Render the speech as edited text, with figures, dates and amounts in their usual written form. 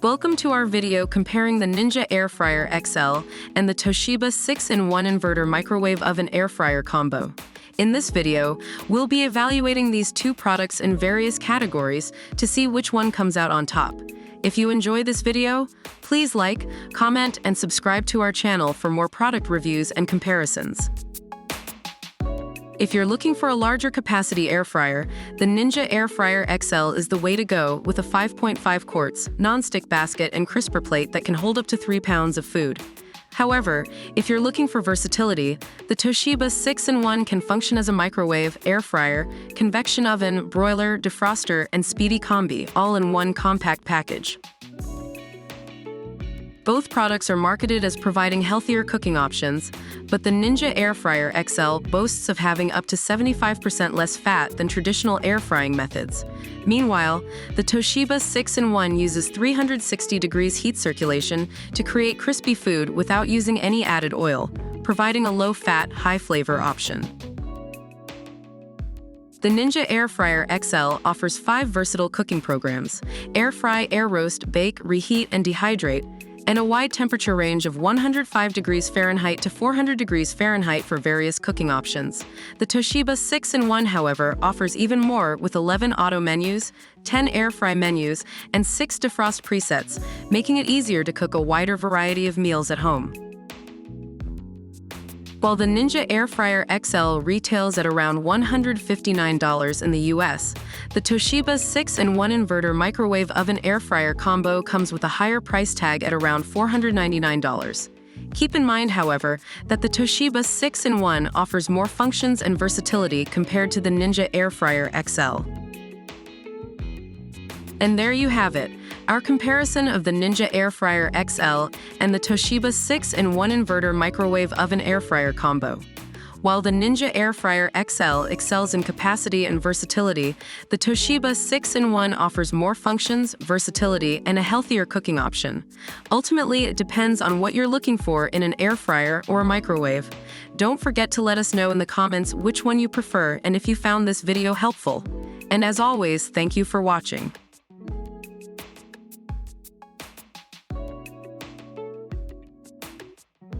Welcome to our video comparing the Ninja Air Fryer XL and the Toshiba 6-in-1 Inverter Microwave Oven Air Fryer combo. In this video, we'll be evaluating these two products in various categories to see which one comes out on top. If you enjoy this video, please like, comment, and subscribe to our channel for more product reviews and comparisons. If you're looking for a larger capacity air fryer, the Ninja Air Fryer XL is the way to go with a 5.5 quarts, non-stick basket and crisper plate that can hold up to 3 pounds of food. However, if you're looking for versatility, the Toshiba 6-in-1 can function as a microwave, air fryer, convection oven, broiler, defroster, and speedy combi, all in one compact package. Both products are marketed as providing healthier cooking options, but the Ninja Air Fryer XL boasts of having up to 75% less fat than traditional air frying methods. Meanwhile, the Toshiba 6-in-1 uses 360 degrees heat circulation to create crispy food without using any added oil, providing a low-fat, high-flavor option. The Ninja Air Fryer XL offers 5 versatile cooking programs: air fry, air roast, bake, reheat, and dehydrate, and a wide temperature range of 105 degrees Fahrenheit to 400 degrees Fahrenheit for various cooking options. The Toshiba 6-in-1, however, offers even more with 11 auto menus, 10 air fry menus, and 6 defrost presets, making it easier to cook a wider variety of meals at home. While the Ninja Air Fryer XL retails at around $159 in the US, the Toshiba 6-in-1 Inverter Microwave Oven Air Fryer combo comes with a higher price tag at around $499. Keep in mind, however, that the Toshiba 6-in-1 offers more functions and versatility compared to the Ninja Air Fryer XL. And there you have it, our comparison of the Ninja Air Fryer XL and the Toshiba 6-in-1 Inverter Microwave Oven Air Fryer combo. While the Ninja Air Fryer XL excels in capacity and versatility, the Toshiba 6-in-1 offers more functions, versatility, and a healthier cooking option. Ultimately, it depends on what you're looking for in an air fryer or a microwave. Don't forget to let us know in the comments which one you prefer and if you found this video helpful. And as always, thank you for watching.